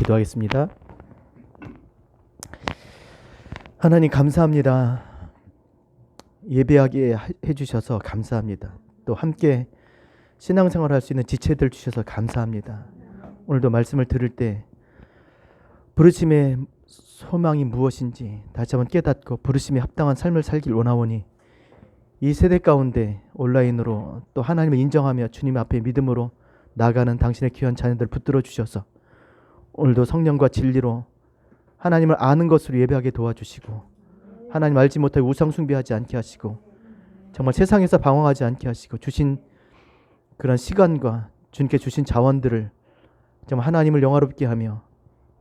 기도하겠습니다. 하나님 감사합니다. 예배하게 해주셔서 감사합니다. 또 함께 신앙생활 할 수 있는 지체들 주셔서 감사합니다. 오늘도 말씀을 들을 때 부르심의 소망이 무엇인지 다시 한번 깨닫고 부르심에 합당한 삶을 살길 원하오니 이 세대 가운데 온라인으로 또 하나님을 인정하며 주님 앞에 믿음으로 나아가는 당신의 귀한 자녀들 붙들어 주셔서 오늘도 성령과 진리로 하나님을 아는 것으로 예배하게 도와주시고 하나님 알지 못하게 우상 숭배하지 않게 하시고 정말 세상에서 방황하지 않게 하시고 주신 그런 시간과 주님께 주신 자원들을 정말 하나님을 영화롭게 하며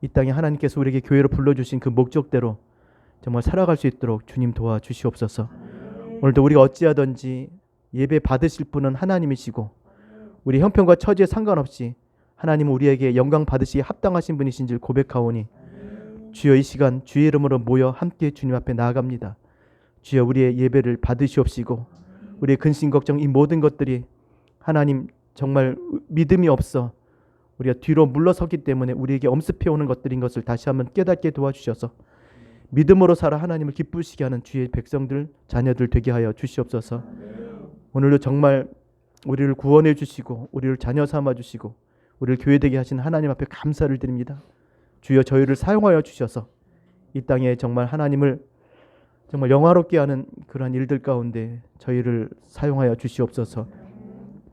이 땅에 하나님께서 우리에게 교회로 불러주신 그 목적대로 정말 살아갈 수 있도록 주님 도와주시옵소서. 오늘도 우리가 어찌하든지 예배 받으실 분은 하나님이시고 우리 형편과 처지에 상관없이 하나님은 우리에게 영광 받으시기에 합당하신 분이신 줄 고백하오니 주여 이 시간 주의 이름으로 모여 함께 주님 앞에 나아갑니다. 주여 우리의 예배를 받으시옵시고 우리의 근심 걱정 이 모든 것들이 하나님 정말 믿음이 없어 우리가 뒤로 물러섰기 때문에 우리에게 엄습해오는 것들인 것을 다시 한번 깨닫게 도와주셔서 믿음으로 살아 하나님을 기쁘시게 하는 주의 백성들 자녀들 되게 하여 주시옵소서. 오늘도 정말 우리를 구원해 주시고 우리를 자녀 삼아 주시고 우리를 교회되게 하신 하나님 앞에 감사를 드립니다. 주여 저희를 사용하여 주셔서 이 땅에 정말 하나님을 정말 영화롭게 하는 그러한 일들 가운데 저희를 사용하여 주시옵소서.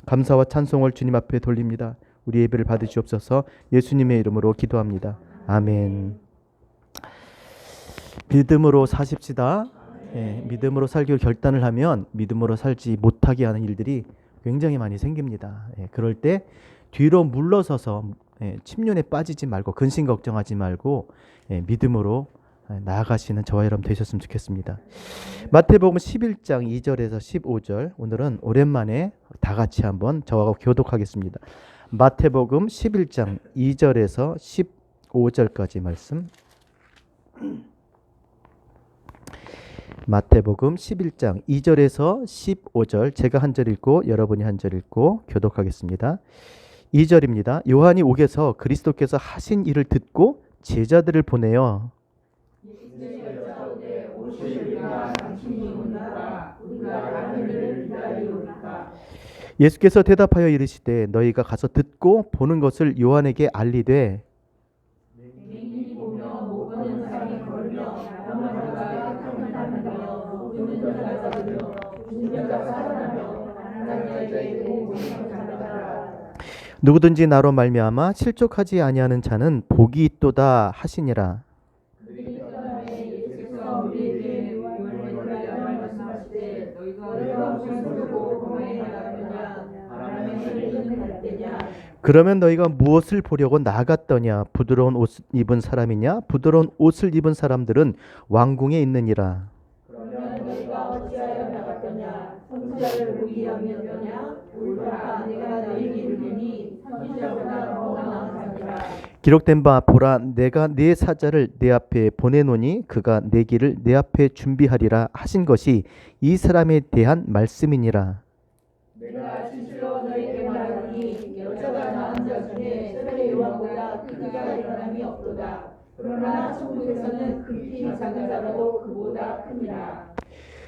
감사와 찬송을 주님 앞에 돌립니다. 우리 예배를 받으시옵소서. 예수님의 이름으로 기도합니다. 아멘. 믿음으로 사십시다. 믿음으로 살기로 결단을 하면 믿음으로 살지 못하게 하는 일들이 굉장히 많이 생깁니다. 그럴 때 뒤로 물러서서 침륜에 빠지지 말고 근심 걱정하지 말고 믿음으로 나아가시는 저와 여러분 되셨으면 좋겠습니다. 마태복음 11장 2절에서 15절 오늘은 오랜만에 다 같이 한번 저하고 교독하겠습니다. 마태복음 11장 2절에서 15절까지 말씀. 마태복음 11장 2절에서 15절 제가 한 절 읽고 여러분이 한 절 읽고 교독하겠습니다. 2절입니다. 요한이 옥에서 그리스도께서 하신 일을 듣고 제자들을 보내어 예수께서 대답하여 이르시되 너희가 가서 듣고 보는 것을 요한에게 알리되 누구든지 나로 말미암아 실족하지 아니하는 자는 복이 있도다 하시니라. 그러면 너희가 무엇을 보려고 나갔더냐? 부드러운 옷 입은 사람이냐? 부드러운 옷을 입은 사람들은 왕궁에 있느니라. 그러면 너희가 어찌하여 나갔더냐? 선지자를 보기 위함이었더냐? 옳다 내가 너희에게 이르노니 선지자보다 더 나은 자니라. 기록된 바 보라 내가 네 사자를 내 앞에 보내노니 그가 내 길을 내 앞에 준비하리라 하신 것이 이 사람에 대한 말씀이니라. 내가 진실로 너희에게 말하노니 여자가 낳은 자 중에 세례 요한보다 크기가 일어남이 없도다. 그러나 천국에서는 극히 작은 자라도 그보다 크니라.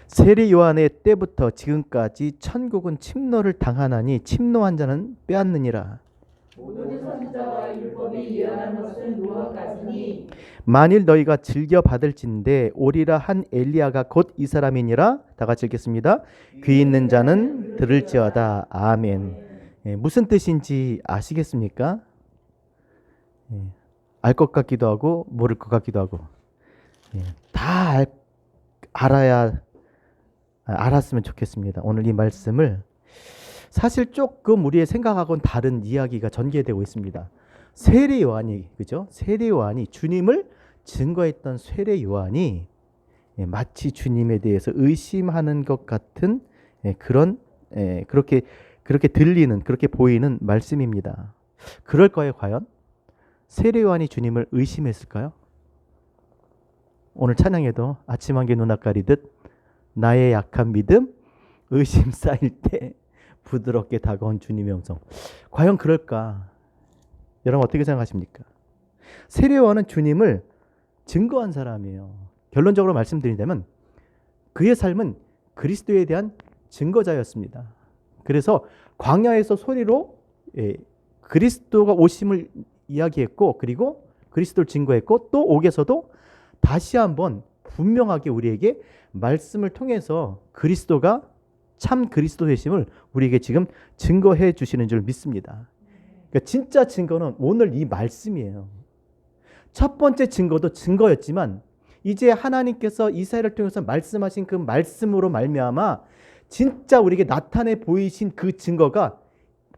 세례 요한의 때부터 지금까지 천국은 침노를 당하나니 침노한 자는 빼앗느니라. 모든 선지자와 율법이 예언한 것은 노아까지니 만일 너희가 즐겨 받을진대 오리라 한 엘리야가 곧 이 사람이니라. 다 같이 읽겠습니다. 귀 있는 자는 들을지어다. 아멘. 무슨 뜻인지 아시겠습니까? 알 것 같기도 하고 모를 것 같기도 하고 다 알았으면 좋겠습니다. 오늘 이 말씀을 사실 조금 우리의 생각하고는 다른 이야기가 전개되고 있습니다. 세례 요한이 그죠? 세례 요한이 주님을 증거했던 세례 요한이 마치 주님에 대해서 의심하는 것 같은 그런 그렇게 들리는 그렇게 보이는 말씀입니다. 그럴 거예요, 과연? 세례 요한이 주님을 의심했을까요? 오늘 찬양에도 아침 한개 눈앞 가리듯 나의 약한 믿음 의심 쌓일 때 부드럽게 다가온 주님의 음성. 과연 그럴까? 여러분 어떻게 생각하십니까? 세례요한은 주님을 증거한 사람이에요. 결론적으로 말씀드리자면 그의 삶은 그리스도에 대한 증거자였습니다. 그래서 광야에서 소리로 그리스도가 오심을 이야기했고, 그리고 그리스도를 증거했고, 또 옥에서도 다시 한번 분명하게 우리에게 말씀을 통해서 그리스도가 참 그리스도 되심을 우리에게 지금 증거해 주시는 줄 믿습니다. 그러니까 진짜 증거는 오늘 이 말씀이에요. 첫 번째 증거도 증거였지만 이제 하나님께서 이사야를 통해서 말씀하신 그 말씀으로 말미암아 진짜 우리에게 나타내 보이신 그 증거가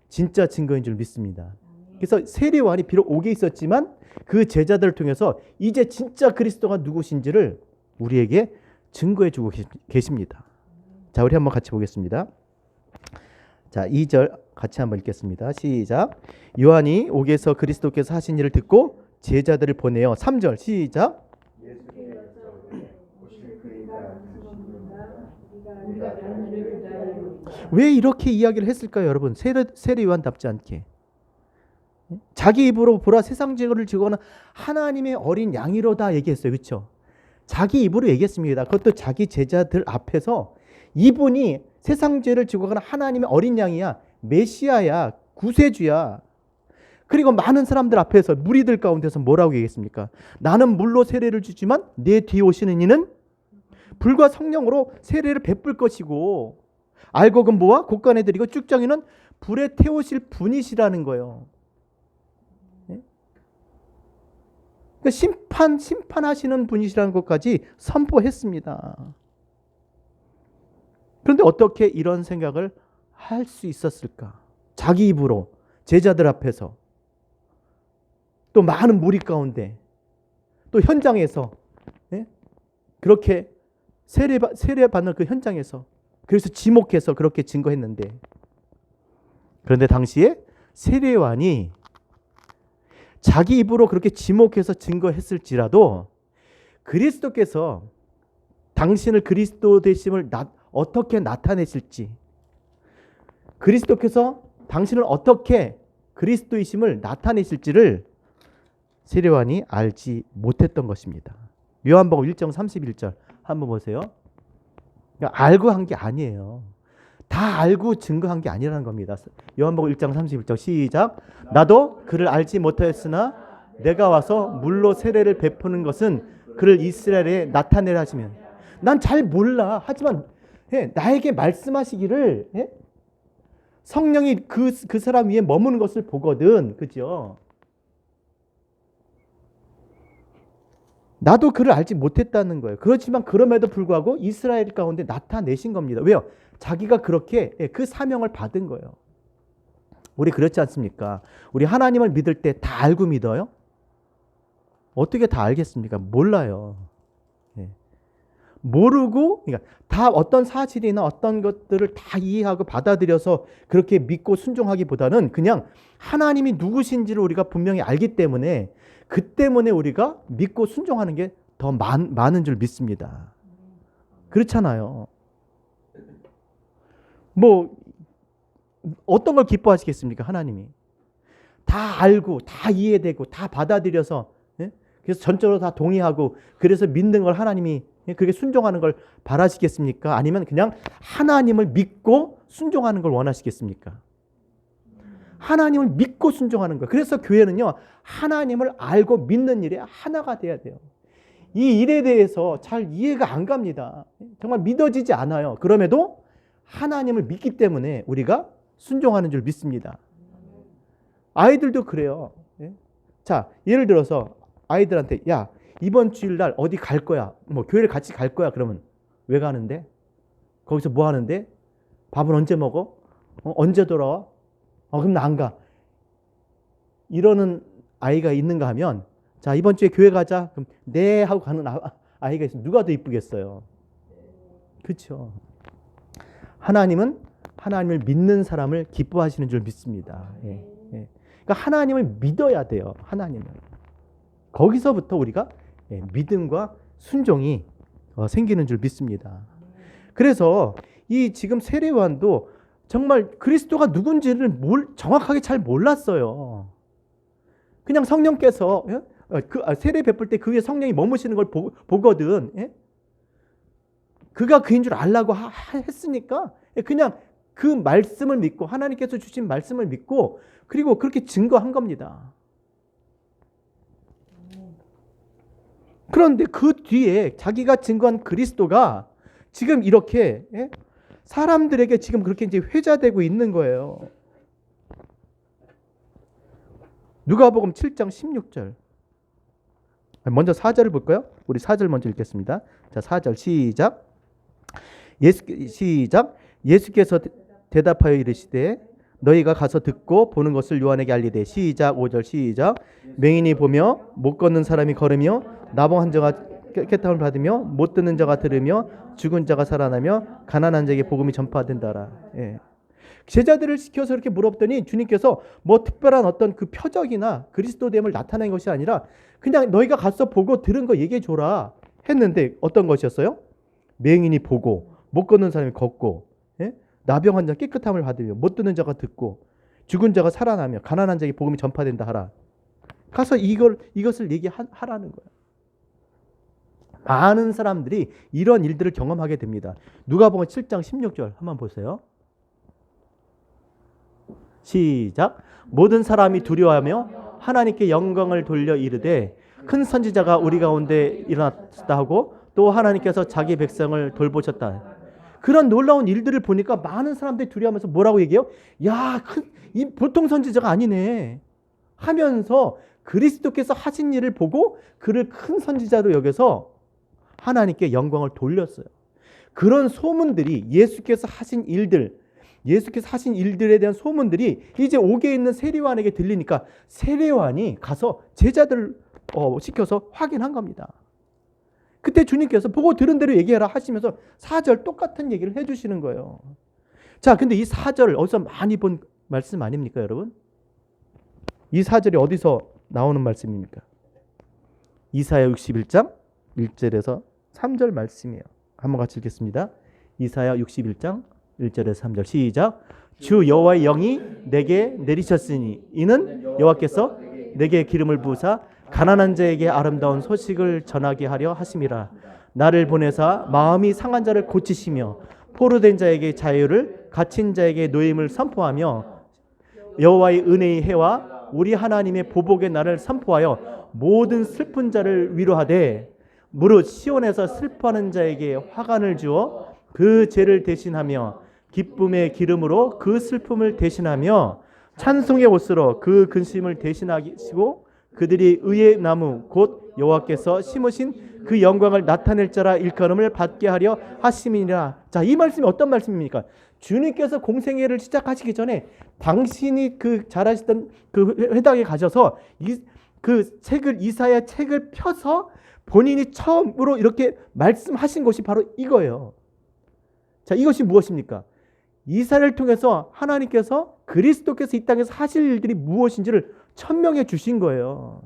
진짜 증거인 줄 믿습니다. 그래서 세례요한이 비록 옥에 있었지만 그 제자들을 통해서 이제 진짜 그리스도가 누구신지를 우리에게 증거해 주고 계십니다. 자, 우리 한번 같이 보겠습니다. 자, 2절 같이 한번 읽겠습니다. 시작. 요한이 옥에서 그리스도께서 하신 일을 듣고 제자들을 보내어 3절 시작. 왜 이렇게 이야기를 했을까요, 여러분? 세례 요한답지 않게. 자기 입으로 보라 세상 죄를 지고는 하나님의 어린 양이로다 얘기했어요. 그렇죠? 자기 입으로 얘기했습니다. 그것도 자기 제자들 앞에서 이분이 세상 죄를 지고 가는 하나님의 어린 양이야. 메시아야. 구세주야. 그리고 많은 사람들 앞에서 무리들 가운데서 뭐라고 얘기했습니까? 나는 물로 세례를 주지만 내 뒤에 오시는 이는 불과 성령으로 세례를 베풀 것이고 알곡은 뭐와 곡간에 드리고 쭉정이는 불에 태우실 분이시라는 거예요. 그러니까 심판하시는 분이시라는 것까지 선포했습니다. 그런데 어떻게 이런 생각을 할 수 있었을까? 자기 입으로 제자들 앞에서 또 많은 무리 가운데 또 현장에서 그렇게 세례받는 그 현장에서 그래서 지목해서 그렇게 증거했는데, 그런데 당시에 세례요한이 자기 입으로 그렇게 지목해서 증거했을지라도 그리스도께서 당신을 그리스도 되심을 어떻게 나타내실지, 그리스도께서 당신을 어떻게 그리스도이심을 나타내실지를 세례요한이 알지 못했던 것입니다. 요한복음 1장 31절 한번 보세요. 그러니까 알고 한 게 아니에요. 다 알고 증거한 게 아니라는 겁니다. 요한복음 1장 31절 시작. 나도 그를 알지 못하였으나 내가 와서 물로 세례를 베푸는 것은 그를 이스라엘에 나타내라 하시면, 난 잘 몰라. 하지만 나에게 말씀하시기를 성령이 그 사람 위에 머무는 것을 보거든. 그죠? 나도 그를 알지 못했다는 거예요. 그렇지만 그럼에도 불구하고 이스라엘 가운데 나타내신 겁니다. 왜요? 자기가 그렇게 그 사명을 받은 거예요. 우리 그렇지 않습니까? 우리 하나님을 믿을 때 다 알고 믿어요? 어떻게 다 알겠습니까? 몰라요. 모르고, 그러니까 다 어떤 사실이나 어떤 것들을 다 이해하고 받아들여서 그렇게 믿고 순종하기보다는 그냥 하나님이 누구신지를 우리가 분명히 알기 때문에 그 때문에 우리가 믿고 순종하는 게 더 많은 줄 믿습니다. 그렇잖아요. 뭐 어떤 걸 기뻐하시겠습니까? 하나님이 다 알고 다 이해되고 다 받아들여서 그래서 전적으로 다 동의하고 그래서 믿는 걸 하나님이 그렇게 순종하는 걸 바라시겠습니까? 아니면 그냥 하나님을 믿고 순종하는 걸 원하시겠습니까? 하나님을 믿고 순종하는 거예요. 그래서 교회는요, 하나님을 알고 믿는 일에 하나가 돼야 돼요. 이 일에 대해서 잘 이해가 안 갑니다. 정말 믿어지지 않아요. 그럼에도 하나님을 믿기 때문에 우리가 순종하는 줄 믿습니다. 아이들도 그래요. 자, 예를 들어서 아이들한테 야, 이번 주일날 어디 갈 거야? 뭐 교회를 같이 갈 거야? 그러면 왜 가는데? 거기서 뭐 하는데? 밥은 언제 먹어? 언제 돌아와? 그럼 나 안 가. 이러는 아이가 있는가 하면, 자, 이번 주에 교회 가자. 그럼 네 하고 가는 아이가 있으면 누가 더 이쁘겠어요? 그렇죠. 하나님은 하나님을 믿는 사람을 기뻐하시는 줄 믿습니다. 그러니까 하나님을 믿어야 돼요. 하나님을. 거기서부터 우리가 믿음과 순종이 생기는 줄 믿습니다. 그래서 이 지금 세례요한도 정말 그리스도가 누군지를 정확하게 잘 몰랐어요. 그냥 성령께서 세례 베풀 때 그 위에 성령이 머무시는 걸 보거든. 예? 그가 그인 줄 알라고 했으니까 그냥 그 말씀을 믿고 하나님께서 주신 말씀을 믿고 그리고 그렇게 증거한 겁니다. 그런데 그 뒤에 자기가 증거한 그리스도가 지금 이렇게 사람들에게 지금 그렇게 이제 회자되고 있는 거예요. 누가복음 7장 16절. 먼저 4절을 볼까요? 우리 4절 먼저 읽겠습니다. 자, 4절 시작. 시작. 예수께서 대답하여 이르시되 너희가 가서 듣고 보는 것을 요한에게 알리되. 시작. 5절 시작. 맹인이 보며 못 걷는 사람이 걸으며 나병한 자가 깨끗함을 받으며 못 듣는 자가 들으며 죽은 자가 살아나며 가난한 자에게 복음이 전파된다라. 예. 제자들을 시켜서 이렇게 물었더니 주님께서 뭐 특별한 어떤 그 표적이나 그리스도됨을 나타낸 것이 아니라 그냥 너희가 가서 보고 들은 거 얘기해 줘라 했는데 어떤 것이었어요? 맹인이 보고 못 걷는 사람이 걷고, 예? 나병한 자 깨끗함을 받으며 못 듣는 자가 듣고 죽은 자가 살아나며 가난한 자에게 복음이 전파된다 하라. 가서 이것을 얘기하라는 거예요. 많은 사람들이 이런 일들을 경험하게 됩니다. 누가복음 7장 16절 한번 보세요. 시작. 모든 사람이 두려워하며 하나님께 영광을 돌려 이르되 큰 선지자가 우리 가운데 일어났다 하고 또 하나님께서 자기 백성을 돌보셨다. 그런 놀라운 일들을 보니까 많은 사람들이 두려워하면서 뭐라고 얘기해요? 야, 이 보통 선지자가 아니네 하면서 그리스도께서 하신 일을 보고 그를 큰 선지자로 여겨서 하나님께 영광을 돌렸어요. 그런 소문들이 예수께서 하신 일들에 대한 소문들이 이제 옥에 있는 세례요한에게 들리니까 세례요한이 가서 제자들을 시켜서 확인한 겁니다. 그때 주님께서 보고 들은 대로 얘기해라 하시면서 4절 똑같은 얘기를 해주시는 거예요. 자, 근데 이 4절 어디서 많이 본 말씀 아닙니까, 여러분? 이 4절이 어디서 나오는 말씀입니까? 이사야 61장 1절에서 3절 말씀이에요. 한번 같이 읽겠습니다. 이사야 61장 1절에서 3절 시작. 주 여호와의 영이 내게 내리셨으니 이는 여호와께서 내게 기름을 부으사 가난한 자에게 아름다운 소식을 전하게 하려 하심이라. 나를 보내사 마음이 상한 자를 고치시며 포로된 자에게 자유를 갇힌 자에게 노임을 선포하며 여호와의 은혜의 해와 우리 하나님의 보복의 날을 선포하여 모든 슬픈 자를 위로하되 무릇 시온에서 슬퍼하는 자에게 화관을 주어 그 죄를 대신하며 기쁨의 기름으로 그 슬픔을 대신하며 찬송의 옷으로 그 근심을 대신하시고 그들이 의의 나무 곧 여호와께서 심으신 그 영광을 나타낼 자라 일컬음을 받게 하려 하심이니라. 자, 이 말씀이 어떤 말씀입니까? 주님께서 공생애를 시작하시기 전에 당신이 그 잘하시던 그 회당에 가셔서 그 책을 이사야 책을 펴서 본인이 처음으로 이렇게 말씀하신 것이 바로 이거예요. 자, 이것이 무엇입니까? 이사야를 통해서 하나님께서 그리스도께서 이 땅에서 하실 일들이 무엇인지를 천명해 주신 거예요.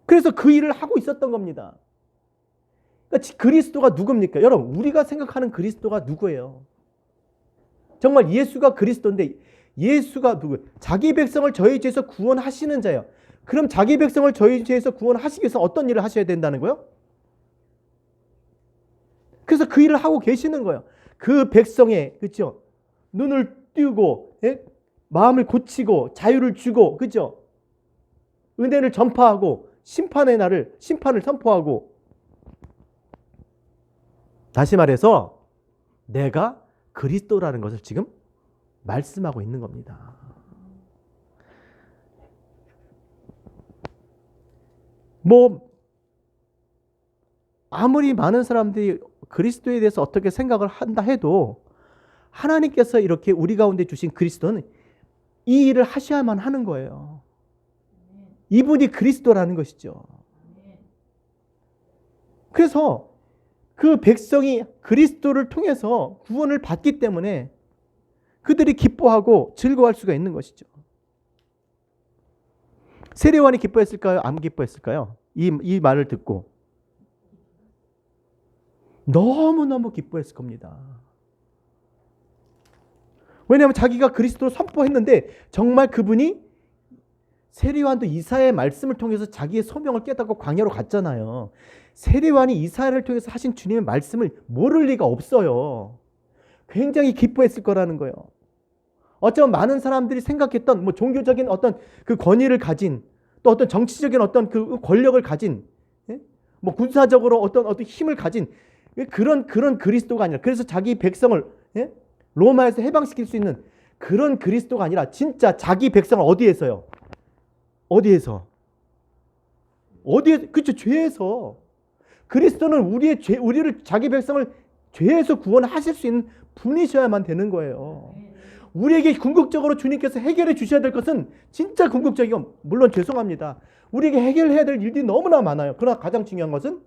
그래서 그 일을 하고 있었던 겁니다. 그러니까 그리스도가 누굽니까? 여러분, 우리가 생각하는 그리스도가 누구예요? 정말 예수가 그리스도인데 예수가 누구예요? 자기 백성을 저희 죄에서 구원하시는 자예요. 그럼 자기 백성을 저희 죄에서 구원하시기 위해서 어떤 일을 하셔야 된다는 거예요? 그래서 그 일을 하고 계시는 거예요. 그 백성의, 그렇죠? 눈을 띄우고, 예? 마음을 고치고, 자유를 주고, 그렇죠? 은혜를 전파하고, 심판을 선포하고. 다시 말해서 내가 그리스도라는 것을 지금 말씀하고 있는 겁니다. 아무리 많은 사람들이 그리스도에 대해서 어떻게 생각을 한다 해도 하나님께서 이렇게 우리 가운데 주신 그리스도는 이 일을 하셔야만 하는 거예요. 이분이 그리스도라는 것이죠. 그래서 그 백성이 그리스도를 통해서 구원을 받기 때문에 그들이 기뻐하고 즐거워할 수가 있는 것이죠. 세례요한이 기뻐했을까요? 안 기뻐했을까요? 이 말을 듣고 너무너무 기뻐했을 겁니다. 왜냐하면 자기가 그리스도를 선포했는데 정말 그분이 세례요한도 이사야의 말씀을 통해서 자기의 소명을 깨닫고 광야로 갔잖아요. 세례요한이 이사야를 통해서 하신 주님의 말씀을 모를 리가 없어요. 굉장히 기뻐했을 거라는 거예요. 어쩌면 많은 사람들이 생각했던 뭐 종교적인 어떤 그 권위를 가진, 또 어떤 정치적인 어떤 그 권력을 가진, 뭐 군사적으로 어떤 힘을 가진 그런 그리스도가 아니라, 그래서 자기 백성을 로마에서 해방시킬 수 있는 그런 그리스도가 아니라 진짜 자기 백성을 어디에서요? 어디에서? 그렇죠. 죄에서. 그리스도는 우리를 자기 백성을 죄에서 구원하실 수 있는 분이셔야만 되는 거예요. 우리에게 궁극적으로 주님께서 해결해 주셔야 될 것은 진짜 궁극적이고, 물론 죄송합니다. 우리에게 해결해야 될 일들이 너무나 많아요. 그러나 가장 중요한 것은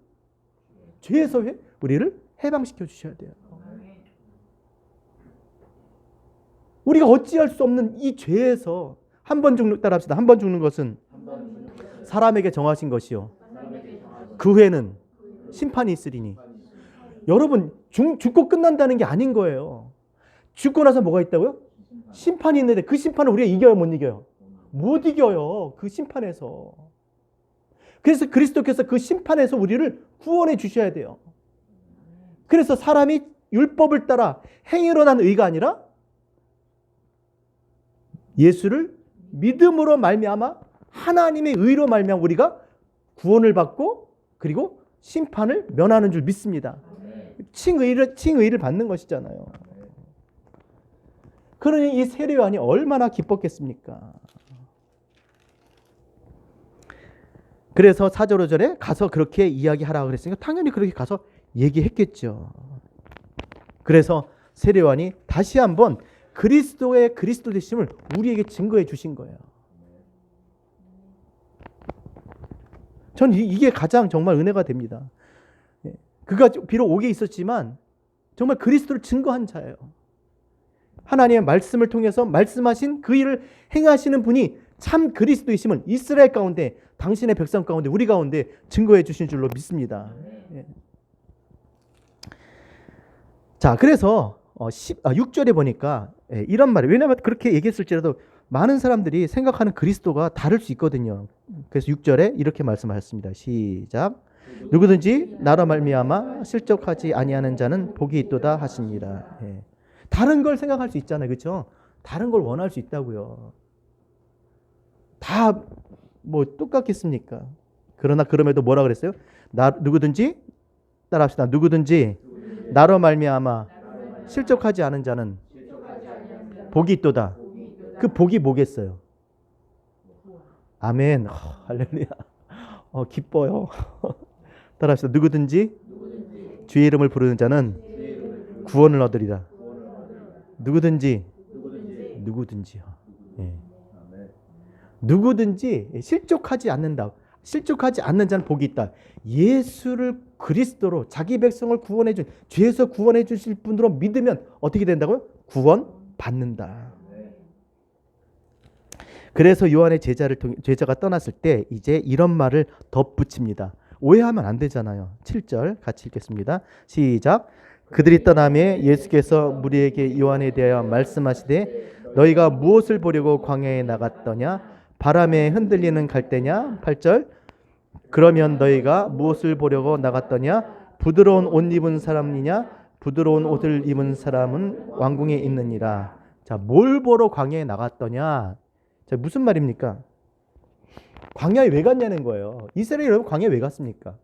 죄에서 우리를 해방시켜 주셔야 돼요. 우리가 어찌할 수 없는 이 죄에서 한 번 죽는, 따라합시다. 한 번 죽는 것은 사람에게 정하신 것이요, 그 후에는 심판이 있으리니. 여러분, 죽고 끝난다는 게 아닌 거예요. 죽고 나서 뭐가 있다고요? 심판이 있는데 그 심판을 우리가 이겨요, 못 이겨요? 못 이겨요. 그 심판에서. 그래서 그리스도께서 그 심판에서 우리를 구원해 주셔야 돼요. 그래서 사람이 율법을 따라 행위로 난 의가 아니라 예수를 믿음으로 말미암아 하나님의 의로 말미암아 우리가 구원을 받고 그리고 심판을 면하는 줄 믿습니다. 칭의를 받는 것이잖아요. 그러니 이 세례요한이 얼마나 기뻤겠습니까? 그래서 4절 5절에 가서 그렇게 이야기하라고 그랬으니까 당연히 그렇게 가서 얘기했겠죠. 그래서 세례요한이 다시 한번 그리스도의 그리스도 되심을 우리에게 증거해 주신 거예요. 전 이게 가장 정말 은혜가 됩니다. 그가 비록 옥에 있었지만 정말 그리스도를 증거한 자예요. 하나님의 말씀을 통해서 말씀하신 그 일을 행하시는 분이 참 그리스도이심을 이스라엘 가운데, 당신의 백성 가운데, 우리 가운데 증거해 주신 줄로 믿습니다. 자, 그래서 6절에 보니까 이런 말이에요. 왜냐하면 그렇게 얘기했을지라도 많은 사람들이 생각하는 그리스도가 다를 수 있거든요. 그래서 6절에 이렇게 말씀하셨습니다. 시작. 누구든지 나로 말미암아 실족하지 아니하는 자는 복이 있도다 하십니다. 다른 걸 생각할 수 있잖아요. 그렇죠? 다른 걸 원할 수 있다고요. 다 뭐 똑같겠습니까? 그러나 그럼에도 뭐라 그랬어요? 누구든지 따라합시다. 누구든지 나로 말미암아 실족하지 않은 자는 복이 있도다. 그 복이 뭐겠어요? 아멘. 할렐루야. 기뻐요. 따라합시다. 누구든지 주의 이름을 부르는 자는 구원을 얻으리라. 누구든지요. 누구든지 실족하지 않는다. 실족하지 않는 자는 복이 있다. 예수를 그리스도로 자기 백성을 구원해 준, 죄에서 구원해 주실 분으로 믿으면 어떻게 된다고요? 구원 받는다. 그래서 요한의 제자가 떠났을 때 이제 이런 말을 덧붙입니다. 오해하면 안 되잖아요. 7절 같이 읽겠습니다. 시작. 그들이 떠나매 예수께서 무리에게 요한에 대하여 말씀하시되 너희가 무엇을 보려고 광야에 나갔더냐? 바람에 흔들리는 갈대냐? 8절. 그러면 너희가 무엇을 보려고 나갔더냐? 부드러운 옷 입은 사람이냐? 부드러운 옷을 입은 사람은 왕궁에 있느니라. 자, 뭘 보러 광야에 나갔더냐? 자, 무슨 말입니까? 광야에 왜 갔냐는 거예요. 이스라엘 여러분 광야에 왜 갔습니까?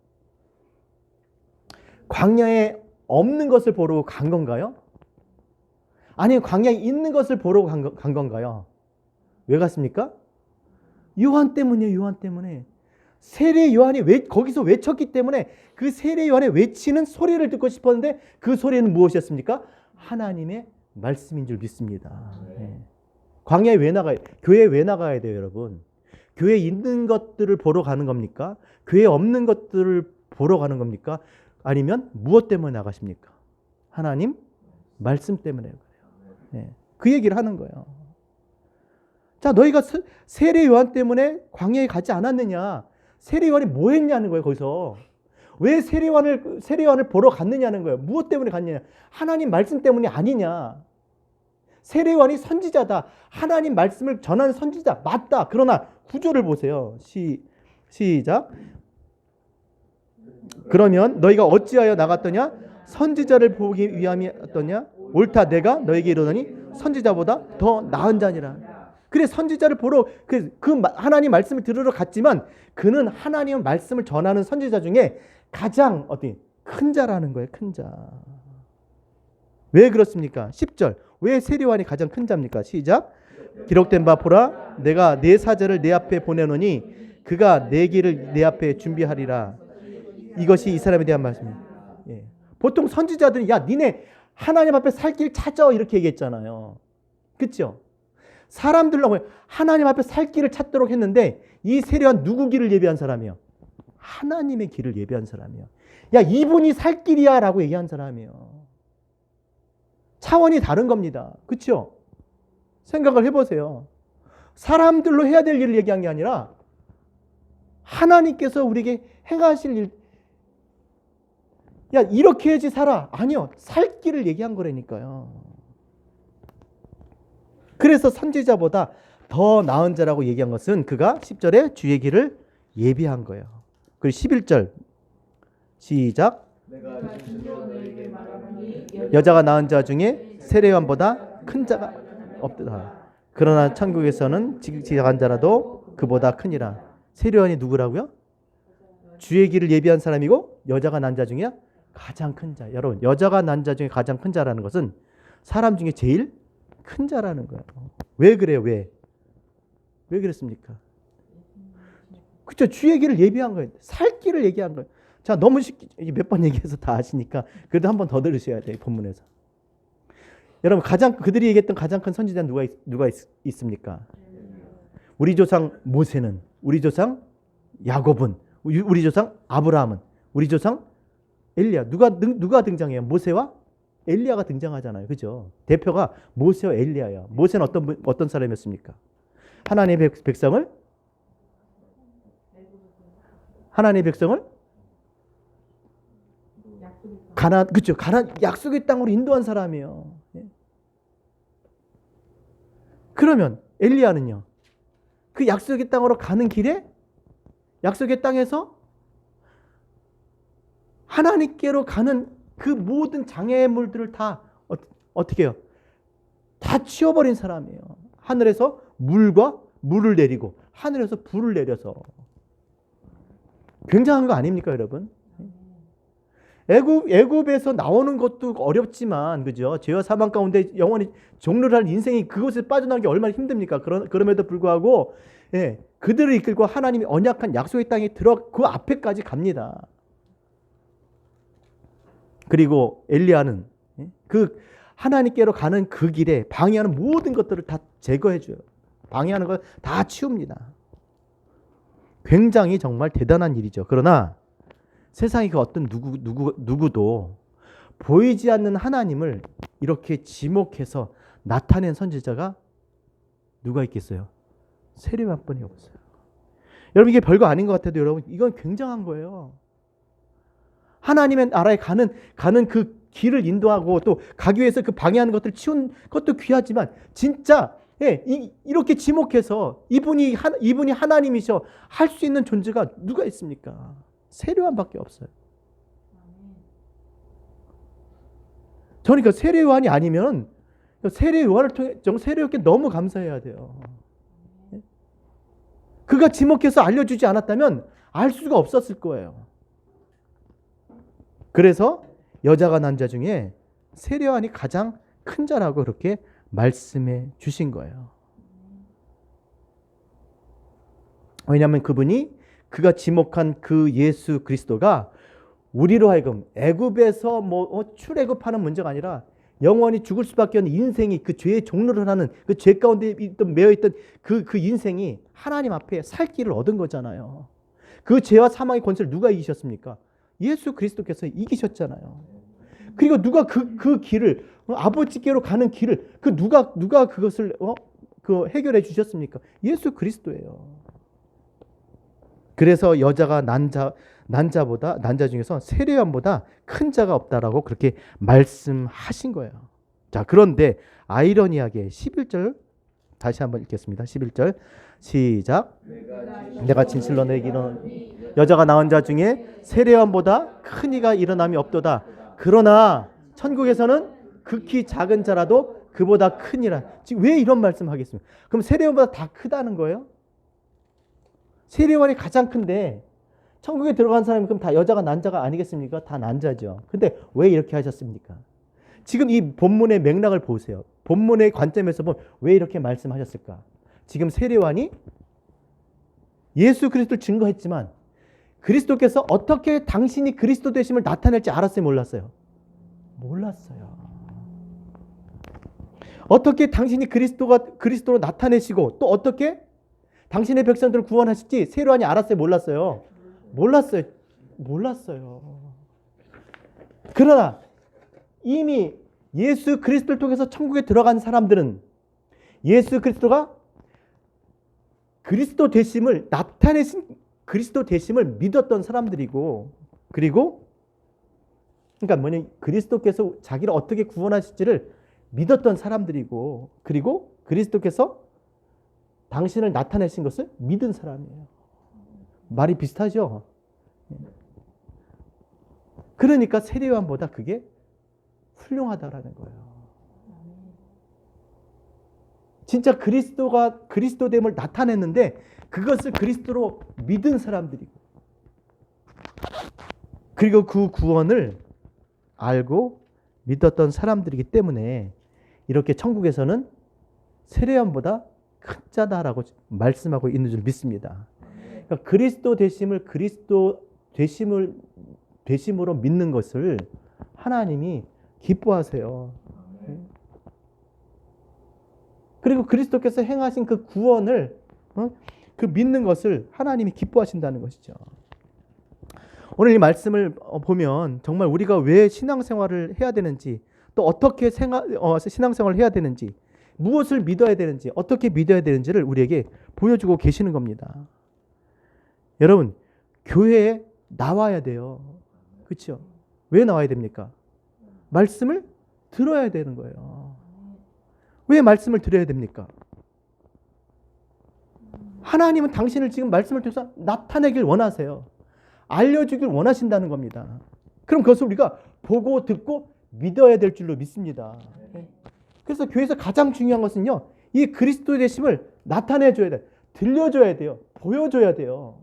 광야에 없는 것을 보러 간 건가요? 아니면 광야에 있는 것을 보러 간 건가요? 왜 갔습니까? 요한 때문이에요. 요한 때문에. 세례 요한이 거기서 외쳤기 때문에 그 세례 요한의 외치는 소리를 듣고 싶었는데 그 소리는 무엇이었습니까? 하나님의 말씀인 줄 믿습니다. 광야에 왜 나가요? 교회에 왜 나가야 돼요, 여러분? 교회에 있는 것들을 보러 가는 겁니까? 교회에 없는 것들을 보러 가는 겁니까? 아니면 무엇 때문에 나가십니까? 하나님 말씀 때문에 그래요. 그 얘기를 하는 거예요. 자, 너희가 세례 요한 때문에 광야에 가지 않았느냐? 세례 요한이 뭐 했냐는 거예요, 거기서. 왜 세례 요한을 보러 갔느냐는 거예요. 무엇 때문에 갔느냐? 하나님 말씀 때문이 아니냐? 세례 요한이 선지자다. 하나님 말씀을 전하는 선지자 맞다. 그러나 구조를 보세요. 시작. 그러면 너희가 어찌하여 나갔더냐? 선지자를 보기 위함이었더냐? 옳다 내가 너에게 이르노니 선지자보다 더 나은 자니라. 그래 선지자를 보러 그 하나님 말씀을 들으러 갔지만 그는 하나님 말씀을 전하는 선지자 중에 가장 어떤 큰 자라는 거예요. 큰 자. 왜 그렇습니까? 10절. 왜 세례요한이 가장 큰 자입니까? 시작. 기록된 바 보라 내가 내 사자를 내 앞에 보내노니 그가 내 길을 내 앞에 준비하리라. 이것이 이 사람에 대한 말씀입니다. 예. 보통 선지자들은 야 니네 하나님 앞에 살 길 찾아 이렇게 얘기했잖아요. 그렇죠? 사람들로 하나님 앞에 살 길을 찾도록 했는데 이 세례요한 누구 길을 예비한 사람이에요? 하나님의 길을 예비한 사람이에요. 야 이분이 살 길이야 라고 얘기한 사람이에요. 차원이 다른 겁니다. 그렇죠? 생각을 해보세요. 사람들로 해야 될 일을 얘기한 게 아니라 하나님께서 우리에게 행하실 일, 야 이렇게 해야지 살아. 아니요. 살 길을 얘기한 거라니까요. 그래서 선지자보다 더 나은 자라고 얘기한 것은 그가 10절에 주의 길을 예비한 거예요. 그리고 11절 시작. 여자가 낳은 자 중에 세례요한보다 큰 자가 없다. 그러나 천국에서는 지각한 자라도 그보다 크니라. 세례요한이 누구라고요? 주의 길을 예비한 사람이고 여자가 낳은 자 중에 가장 큰 자. 여러분 여자가 낳은 자 중에 가장 큰 자라는 것은 사람 중에 제일 큰 자라는 거예요. 왜 그래요? 왜 그랬습니까? 그렇죠. 주의 길을 예비한 거예요. 살 길을 얘기한 거예요. 자, 너무 쉽게 몇 번 얘기해서 다 아시니까 그래도 한 번 더 들으셔야 돼요. 본문에서. 여러분 그들이 얘기했던 가장 큰 선지자는 누가 있습니까? 우리 조상 모세는, 우리 조상 야곱은, 우리 조상 아브라함은, 우리 조상 엘리야. 누가 등장해요? 모세와 엘리야가 등장하잖아요. 그죠? 대표가 모세와 엘리야예요. 모세는 어떤 사람이었습니까? 하나님의 백성을 그렇죠. 약속의 땅으로 인도한 사람이에요. 그러면 엘리야는요. 그 약속의 땅으로 가는 길에 약속의 땅에서 하나님께로 가는 그 모든 장애물들을 다 어떻게 해요? 다 치워버린 사람이에요. 하늘에서 물을 내리고 하늘에서 불을 내려서. 굉장한 거 아닙니까, 여러분? 애굽에서 나오는 것도 어렵지만, 그죠? 죄와 사망 가운데 영원히 종로를 할 인생이 그곳에 빠져나가는 게 얼마나 힘듭니까? 그럼에도 불구하고, 예, 그들을 이끌고 하나님이 언약한 약속의 땅에 그 앞에까지 갑니다. 그리고 엘리야는 그 하나님께로 가는 그 길에 방해하는 모든 것들을 다 제거해줘요. 방해하는 걸 다 치웁니다. 굉장히 정말 대단한 일이죠. 그러나 세상에 그 어떤 누구도 보이지 않는 하나님을 이렇게 지목해서 나타낸 선지자가 누가 있겠어요? 세례요한뿐이 없어요. 여러분 이게 별거 아닌 것 같아도 여러분 이건 굉장한 거예요. 하나님의 나라에 가는 그 길을 인도하고 또 가기 위해서 그 방해하는 것들을 치운 것도 귀하지만 진짜 이렇게 지목해서 이분이 하나님이셔 할 수 있는 존재가 누가 있습니까? 세례요한밖에 없어요. 저는 그 세례요한이 아니면 세례요한을 통해 세례요한께 너무 감사해야 돼요. 그가 지목해서 알려주지 않았다면 알 수가 없었을 거예요. 그래서 여자가 낳은 자 중에 세례요한이 가장 큰 자라고 그렇게 말씀해 주신 거예요. 왜냐하면 그가 지목한 그 예수 그리스도가 우리로 하여금 애굽에서 출애굽하는 문제가 아니라 영원히 죽을 수밖에 없는 인생이 그 죄의 종로를 하는 그 죄 가운데 매여있던 그 인생이 하나님 앞에 살 길을 얻은 거잖아요. 그 죄와 사망의 권세를 누가 이기셨습니까? 예수 그리스도께서 이기셨잖아요. 그리고 누가 그 길을 아버지께로 가는 길을 누가 그것을 해결해 주셨습니까? 예수 그리스도예요. 그래서 여자가 난 자 중에서 세례요한보다 큰 자가 없다라고 그렇게 말씀하신 거예요. 자, 그런데 아이러니하게 11절 다시 한번 읽겠습니다. 11절 시작. 내가 진실로 내게 이르노니 여자가 낳은 자 중에 세례요한보다 큰 이가 일어남이 없도다. 그러나 천국에서는 극히 작은 자라도 그보다 크니라. 지금 왜 이런 말씀하겠습니까? 그럼 세례요한보다 다 크다는 거예요? 세례요한이 가장 큰데 천국에 들어간 사람이 그럼 다 여자가 난자가 아니겠습니까? 다 난자죠. 근데 왜 이렇게 하셨습니까? 지금 이 본문의 맥락을 보세요. 본문의 관점에서 보면 왜 이렇게 말씀하셨을까? 지금 세례요한이 예수 그리스도를 증거했지만 그리스도께서 어떻게 당신이 그리스도 되심을 나타낼지 알았어요? 몰랐어요? 몰랐어요. 어떻게 당신이 그리스도로 나타내시고 또 어떻게 당신의 백성들을 구원하실지 세례요한이 알았어요? 몰랐어요? 몰랐어요. 그러나 이미 예수 그리스도를 통해서 천국에 들어간 사람들은 예수 그리스도가 그리스도 되심을 나타내신 그리스도 되심을 믿었던 사람들이고, 그리고 그러니까 뭐냐, 그리스도께서 자기를 어떻게 구원하실지를 믿었던 사람들이고, 그리고 그리스도께서 당신을 나타내신 것을 믿은 사람이에요. 말이 비슷하죠? 그러니까 세례요한보다 그게 훌륭하다라는 거예요. 진짜 그리스도가 그리스도됨을 나타냈는데 그것을 그리스도로 믿은 사람들이고, 그리고 그 구원을 알고 믿었던 사람들이기 때문에 이렇게 천국에서는 세례요한보다 큰 자다라고 말씀하고 있는 줄 믿습니다. 그러니까 그리스도 되심으로 믿는 것을 하나님이 기뻐하세요. 그리고 그리스도께서 행하신 그 구원을 그 믿는 것을 하나님이 기뻐하신다는 것이죠. 오늘 이 말씀을 보면 정말 우리가 왜 신앙생활을 해야 되는지, 또 어떻게 신앙생활을 해야 되는지, 무엇을 믿어야 되는지, 어떻게 믿어야 되는지를 우리에게 보여주고 계시는 겁니다. 여러분, 교회에 나와야 돼요. 그렇죠? 왜 나와야 됩니까? 말씀을 들어야 되는 거예요. 왜 말씀을 들어야 됩니까? 하나님은 당신을 지금 말씀을 통해서 나타내길 원하세요. 알려주길 원하신다는 겁니다. 그럼 그것을 우리가 보고 듣고 믿어야 될 줄로 믿습니다. 그래서 교회에서 가장 중요한 것은요, 이 그리스도의 되심을 나타내줘야 돼요. 들려줘야 돼요. 보여줘야 돼요.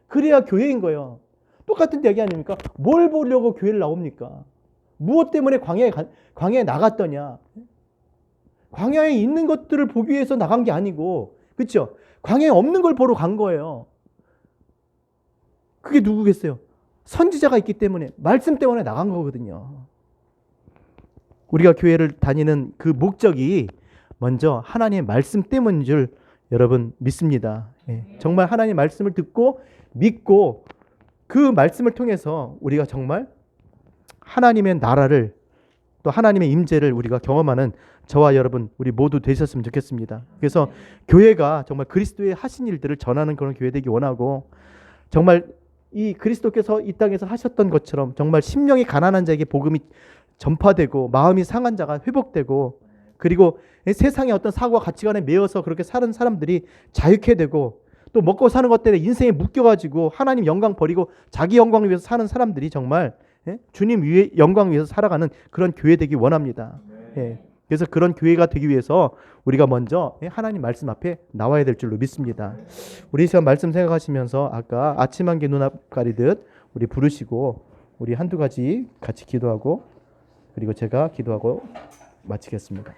그래야 교회인 거예요. 똑같은 얘기 아닙니까? 뭘 보려고 교회를 나옵니까? 무엇 때문에 광야에 나갔더냐? 광야에 있는 것들을 보기 위해서 나간 게 아니고, 그렇죠? 광야에 없는 걸 보러 간 거예요. 그게 누구겠어요? 선지자가 있기 때문에, 말씀 때문에 나간 거거든요. 우리가 교회를 다니는 그 목적이 먼저 하나님의 말씀 때문인 줄 여러분 믿습니다. 정말 하나님의 말씀을 듣고 믿고 그 말씀을 통해서 우리가 정말 하나님의 나라를, 또 하나님의 임재를 우리가 경험하는 저와 여러분 우리 모두 되셨으면 좋겠습니다. 그래서 교회가 정말 그리스도의 하신 일들을 전하는 그런 교회 되기 원하고, 정말 이 그리스도께서 이 땅에서 하셨던 것처럼 정말 심령이 가난한 자에게 복음이 전파되고 마음이 상한 자가 회복되고, 그리고 세상의 어떤 사고와 가치관에 매여서 그렇게 사는 사람들이 자유케 되고, 또 먹고 사는 것 때문에 인생에 묶여가지고 하나님 영광 버리고 자기 영광을 위해서 사는 사람들이 정말 주님 위에 영광 위해서 살아가는 그런 교회 되기 원합니다. 그래서 그런 교회가 되기 위해서 우리가 먼저 하나님 말씀 앞에 나와야 될 줄로 믿습니다. 우리 시간 말씀 생각하시면서 아까 아침 한 개 눈앞 가리듯 우리 부르시고 우리 한두 가지 같이 기도하고, 그리고 제가 기도하고 마치겠습니다.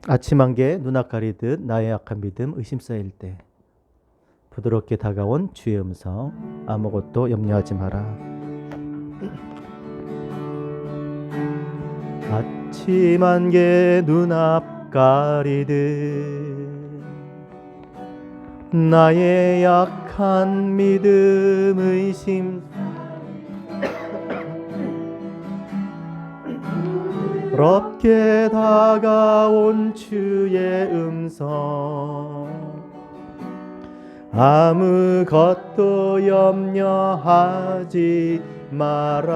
아침 한개 눈앞 가리듯 나의 약한 믿음 의심 쌓일 때 부드럽게 다가온 주의 음성, 아무것도 염려하지 마라. 아침 한개 눈앞 가리듯 나의 약한 믿음 의심 부드럽게 다가온 주의 음성, 아무것도 염려하지 마라.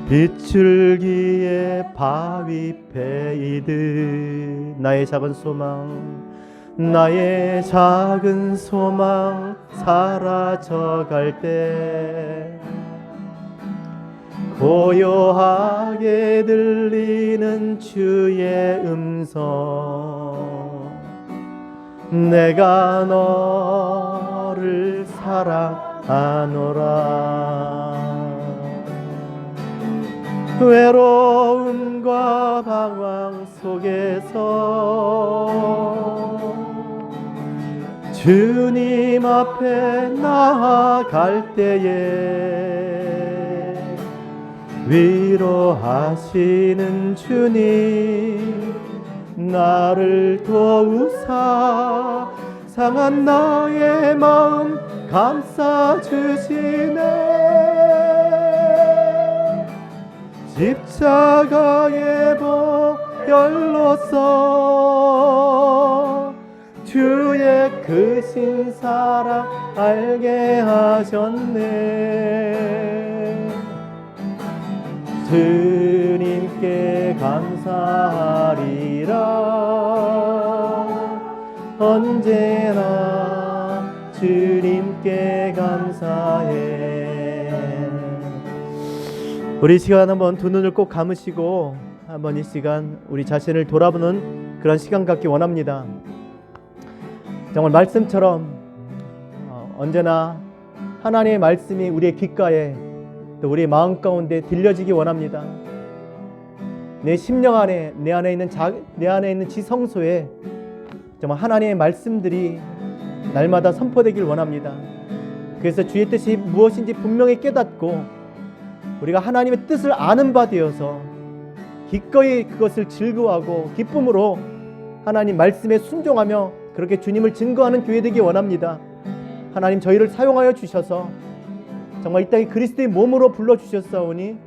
빗줄기에 바위 패이듯 나의 작은 소망 사라져갈 때 고요하게 들리는 주의 음성, 내가 너를 사랑하노라. 외로움과 방황 속에서 주님 앞에 나아갈 때에 위로하시는 주님, 나를 도우사 상한 나의 마음 감싸주시네. 십자가의 보혈로서 주의 크신 사랑 알게 하셨네. 주님께 감사하리라. 언제나 주님께 감사해. 우리 시간 한번 두 눈을 꼭 감으시고 한번 이 시간 우리 자신을 돌아보는 그런 시간 갖기 원합니다. 정말 말씀처럼 언제나 하나님의 말씀이 우리의 귓가에 또 우리의 마음 가운데 들려지기 원합니다. 내 심령 안에 내 안에 있는 지성소에 정말 하나님의 말씀들이 날마다 선포되길 원합니다. 그래서 주의 뜻이 무엇인지 분명히 깨닫고 우리가 하나님의 뜻을 아는 바 되어서 기꺼이 그것을 즐거워하고 기쁨으로 하나님 말씀에 순종하며 그렇게 주님을 증거하는 교회 되기 원합니다. 하나님 저희를 사용하여 주셔서 정말 이 땅에 그리스도의 몸으로 불러주셨사오니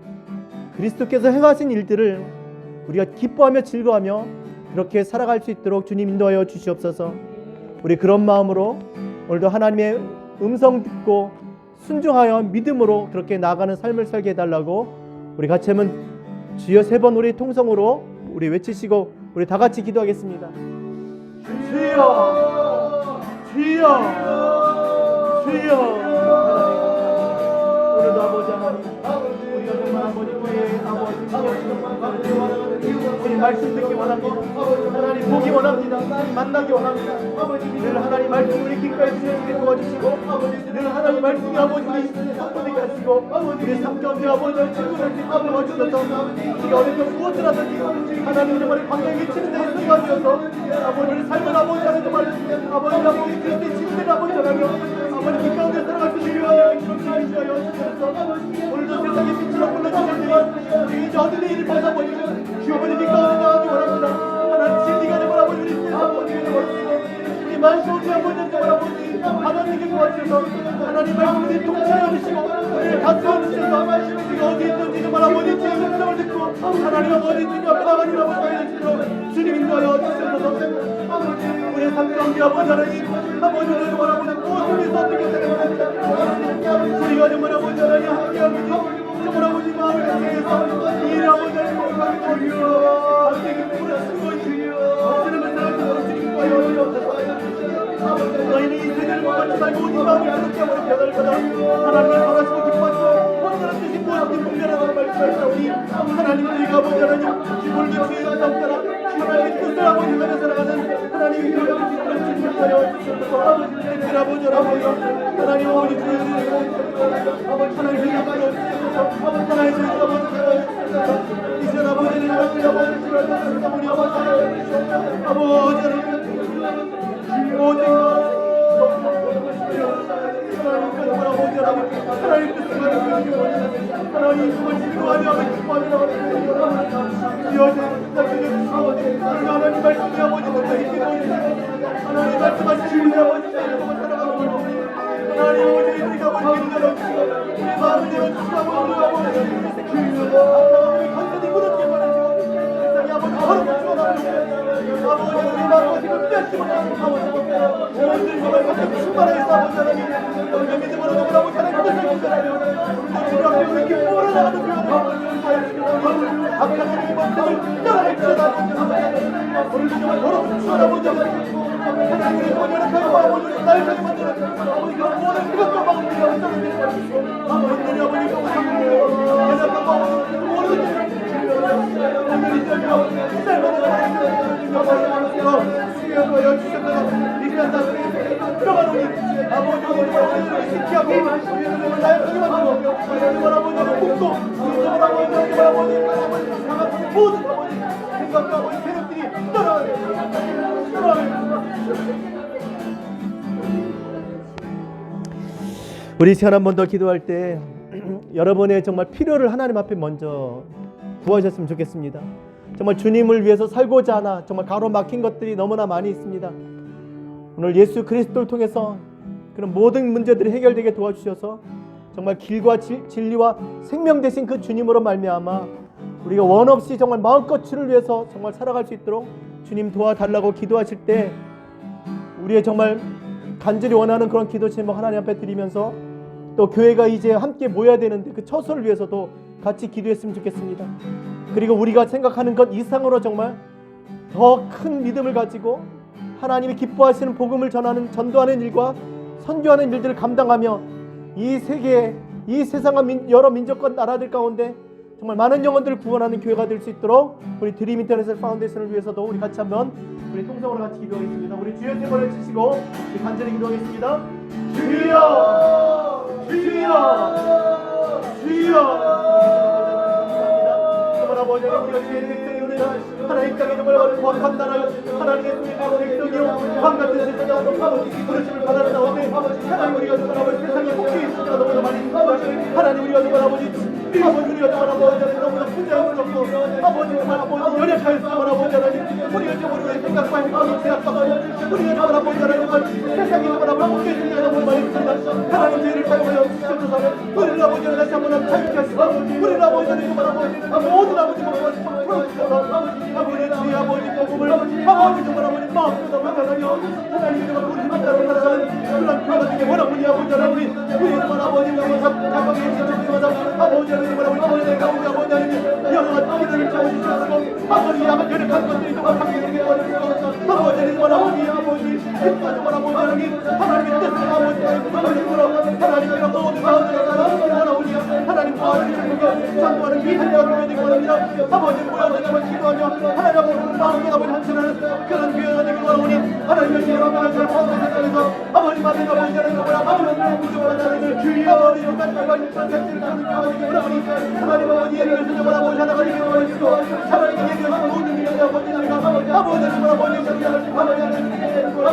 그리스도께서 행하신 일들을 우리가 기뻐하며 즐거워하며 그렇게 살아갈 수 있도록 주님 인도하여 주시옵소서. 우리 그런 마음으로 오늘도 하나님의 음성 듣고 순종하여 믿음으로 그렇게 나아가는 삶을 살게 해달라고 우리 같이 한번 주여 3번 우리 통성으로 우리 외치시고 우리 다 같이 기도하겠습니다. 주여 주여 주여. 오늘도 아버지 하나님 우리가 정말 아버지 우리의 아버지 우리 말씀 듣기 원합니다. 하나님 보기 원합니다. 하나님 만나기 원합니다. 늘 하나님 말씀 우리 귓가에 주시게 도와주시고 늘 하나님 말씀이 아버지 우리 선포되게 하시고 우리 삶 가운데 아버지를 친구를 도와주셔서 우리가 어느 때 무엇을 하든지 하나님 정말 광야에 미치는 데에 쓰여주셔서 아버지 우리 삶을 아버지 하나님 정말 아버지 그리스도의 친구들 아버지 하나님 아버지 그 가운데 살아갈 수 있게 하여 주셔서 오늘도 세상의 빛으로 불러주셨으니 이제 어떤 일을 벗어버리고 주 아버지 그 가운데 나가기 원합니다. 하나님 진리가 되고 아버지 우리 세상 아버지가 되어주시고 우리 만수오지 아버지 아버지 하나님께 도와주셔서 하나님 말씀 우리 통치하여 주시고 우리를 다스려 주셔서 우리가 어디 있든지 정말 아버지 주의 음성을 듣고 하나님 아버지 주님 앞에 나가니 아버지 주님 인도하여 주셔서 우리의 삶 가운데 아버지 하나님 아버지를 정말 아버지 무엇을 위해서 어떻게 생각합니까? 우리가 정말 아버지 하나님 함께 아버지 정말 아버지 마음을 향해서 이 아버지 하나님 주여 함께 기쁨으로 쓰고 주여 주님을 사랑하는 주님과의 어려움을 너희는 이 세대를 못하지 말고 이 마음을 그렇게 하므로 변할거다. 하나님을 사랑하시고 기뻐하시고 혼자는 뜻이 무엇인지 분별하라고 말씀하시오니 하나님은 너희가 아버지 하나님 기볼게 주의 인상따라 하나님의 뜻을 아버지 하며 살아가는 하나님의 교회를 주님하여 주셔서 아버지 아버지 하나님 아버지 주의 아버지 하나님 주의 아버지 하나님 주의 아버지 이제 아버지는 아버지 모든 하나님 뜻을 하나님 정말 기도하며 기뻐하며 하나님 말씀이 아버지 못하게 하나님 말씀하신 주님 아버지 살아가고 하나님 아버지 우리가 아버지 기도하시고 우리 마음을 내어주시고 아버지 건전히 무너지게 바라시고 세상에 아버지 허락을 주어나오고 아버지 우리 마음을 지금 우리 시간 한 번 더 기도할 때 여러분의 정말 필요를 하나님 앞에 먼저 구하셨으면 좋겠습니다. 정말 주님을 위해서 살고자 하나 정말 가로막힌 것들이 너무나 많이 있습니다. 오늘 예수 그리스도를 통해서 그런 모든 문제들이 해결되게 도와주셔서 정말 길과 진리와 생명 되신 그 주님으로 말미암아 우리가 원 없이 정말 마음껏 주를 위해서 정말 살아갈 수 있도록 주님 도와달라고 기도하실 때 우리의 정말 간절히 원하는 그런 기도 제목 하나님 앞에 드리면서 또 교회가 이제 함께 모여야 되는데 그 처소를 위해서도 같이 기도했으면 좋겠습니다. 그리고 우리가 생각하는 것 이상으로 정말 더 큰 믿음을 가지고 하나님이 기뻐하시는 복음을 전도하는 일과 선교하는 일들을 감당하며 이 세계, 이 세상의 여러 민족과 나라들 가운데 정말 많은 영혼들을 구원하는 교회가 될 수 있도록 우리 드림 인터내셔널 파운데이션을 위해서도 우리 같이 한번 우리 통성으로 같이 기도하겠습니다. 우리 주여 세 번을 치시고 우리 간절히 기도하겠습니다. 주여, 주여, 주여. 아버지 우리가 주의 백성이 우리가 하나님 땅에 정말 거룩한 나라 하나님의 백성이요 왕같은 세상에 아버지 그러심을 받았사오니 하나님 우리가 정말 아버지 세상에 복귀 있으니까 너무나 많이 하나님 우리가 정말 아버지 우리가 정말 아버지 너무나 부자연스럽고 아버지 정말 아버지 연약하였음을 아버지 하나님 우리가 정말 우리의 생각과 행동이 제약받고 우리가 정말 아버지 하나님 정말 세상에 정말 아버지 복귀 있으니까 너무나 많이 있습니다. 하나님 죄를 사용하여 주셔서 우리를 아버지 하나님 다시 한번 자유케 하시고 우리를 아버지 하나님 정말 아버지 모든 아버지 아버지 주의 아버지 복음을 아버지 정말 아버지 마음으로 받아들여 하나님 정말 우리 만나러 살아가는 그런 교회가 되게 원하오니 아버지 하나님 우리 정말 아버지 우리 자방에 지켜주시마다 아버지 하나님 정말 우리 자원의 가운데 아버지 하나님 영원한 기도를 채워주시고 아버지 아마 연약한 것들이 정말 강력하게 도와주시고 아버지 하나님 정말 아버지 힘과 정말 아버지 하나님의 뜻을 아버지 하나님의 모든 마음으로 살아오니 하나님 도와주시고 전도하는 위대한 교회가 되기 원합니다. 아버지 모여서 기도하며 하나님 앞에 마음에 아버지 한심하는 그런 교회가 되기 원하오니 하나님의 여러분을 잘 포함해서 아버지 받은 아버지 하나님 아버지 무조건 하나님을 주의 아버지 용감과 인천같이 하는 교회가 되기 원하오니 하나님 아버지 예를 들어 아버지 하나가 되기 원하시고 하나님의 예를 모든 일을 아버지 하나님 아버지 아버지 하나님 아버지 하나님 믿음으로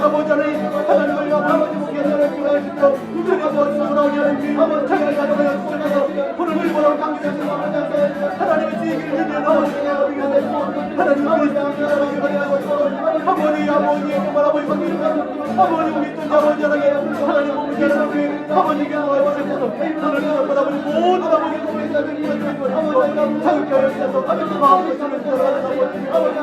아버지 하나님을 아버지 목에 하나님 기도하시고 주님 아버지 돌아오니 하나님 자기가 가져가서 주셔서 불을 물보라고 강조하시고 하나님의 주의를 위대한 아버지가 하나님 아버지 아버지의 정말 아버지 아버지 우리 또 아버지 하나님 몸을 자라나게 아버지가 아버지께서 하나님 아버지 모든 아버지 자유케 하여 주셔서 마음을 주는 아버지